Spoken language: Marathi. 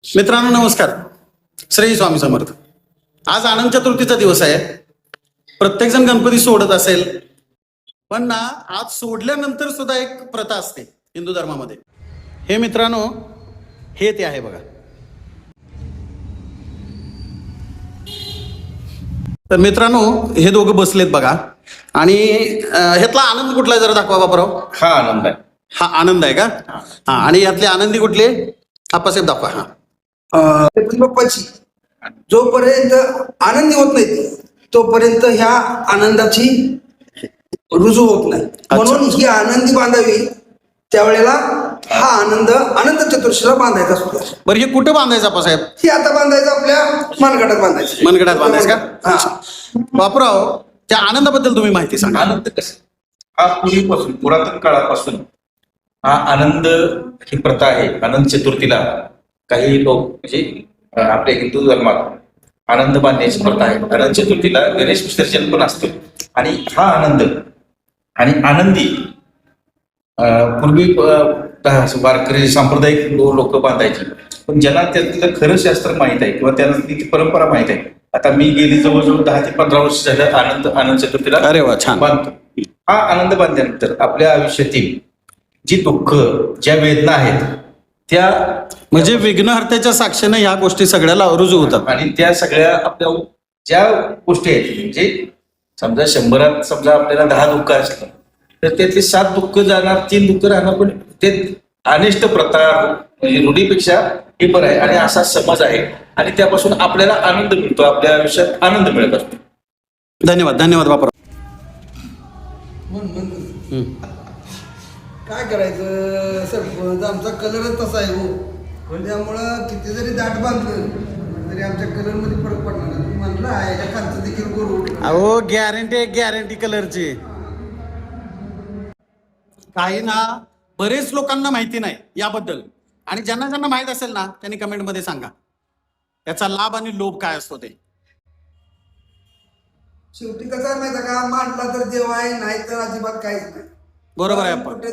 मित्रांनो नमस्कार. श्री स्वामी समर्थ. आज अनंत चतुर्थीचा दिवस आहे. प्रत्येक जण गणपती सोडत असेल, पण ना आज सोडल्यानंतर सुद्धा एक प्रथा असते हिंदू धर्मामध्ये. हे मित्रांनो, हे ते आहे बघा. तर मित्रांनो, हे दोघं बसलेत बघा. आणि ह्यातला आनंद कुठला आहे जरा दाखवा बापराव. हा आनंद आहे. हा आनंद आहे का? हा. आणि यातले आनंदी कुठले आप्पासाहेब दाखवा. हा गणपती बाप्पाची जोपर्यंत आनंदी होत नाही तोपर्यंत ह्या आनंदाची रुजू होत नाही. म्हणून ही आनंदी बांधावी, त्यावेळेला हा आनंद अनंत चतुर्थीला बांधायचा असतो. बरं, हे कुठं बांधायचं आप्पासाहेब? ही आता बांधायचं आपल्या मनगटात बांधायचं. मनगटात बांधायचं का? हा. बापराव, त्या आनंदाबद्दल तुम्ही माहिती सांगा. आनंद कसं हा पूर्वीपासून पुरातन काळापासून हा आनंद ही प्रथा आहे. अनंत चतुर्थीला काही लोक म्हणजे आपल्या हिंदू धर्मात आनंद बांधण्याची प्रथा आहे. अनंत चतुर्थीला गणेश विसर्जन पण असतं. आणि हा आनंद आणि आनंदी पूर्वी वारकरी सांप्रदायिक लोक बांधायचे. पण ज्यांना त्यातलं खरं शास्त्र माहीत आहे किंवा त्यांना ती परंपरा माहीत आहे. आता मी गेली जवळजवळ 10 ते 15 वर्ष झालं अनंत चतुर्थीला अरे वा, छान. बांधतो. हा आनंद बांधल्यानंतर आपल्या आयुष्यातील जी दुःख, ज्या वेदना आहेत त्या म्हणजे विघ्नहर्त्याच्या साक्षीने ह्या गोष्टी सगळ्याला रुजू होतात. आणि त्या सगळ्या आपल्या ज्या गोष्टी आहेत, म्हणजे समजा 100 समजा आपल्याला 10 दुःख असलं तर त्यातली 7 दुःख जाणार, 3 दुःख राहणार. पण ते अनिष्ट प्रथा म्हणजे रूढीपेक्षा हे बरं आहे. आणि असा समज आहे आणि त्यापासून आपल्याला आनंद मिळतो, आपल्या आयुष्यात आनंद मिळत असतो. धन्यवाद धन्यवाद बापराव. काय करायचं सरपंच, आमचा कलरच तसा आहे हो. त्यामुळं किती जरी दाट बांधलं तरी आमच्या कलर मध्ये फरक पडणार नाही. म्हणलं आहे का खालचं देखील गोड. अहो, गॅरंटी कलरची. काही ना बरेच लोकांना माहिती नाही याबद्दल. आणि ज्यांना ज्यांना माहित असेल ना, त्यांनी कमेंटमध्ये सांगा त्याचा लाभ आणि लोभ काय असतो ते. शेवटी कसं आहे माहिती का, मांडला तर देव आहे, नाही तर अजिबात काहीच नाही. बरोबर आहे आपण.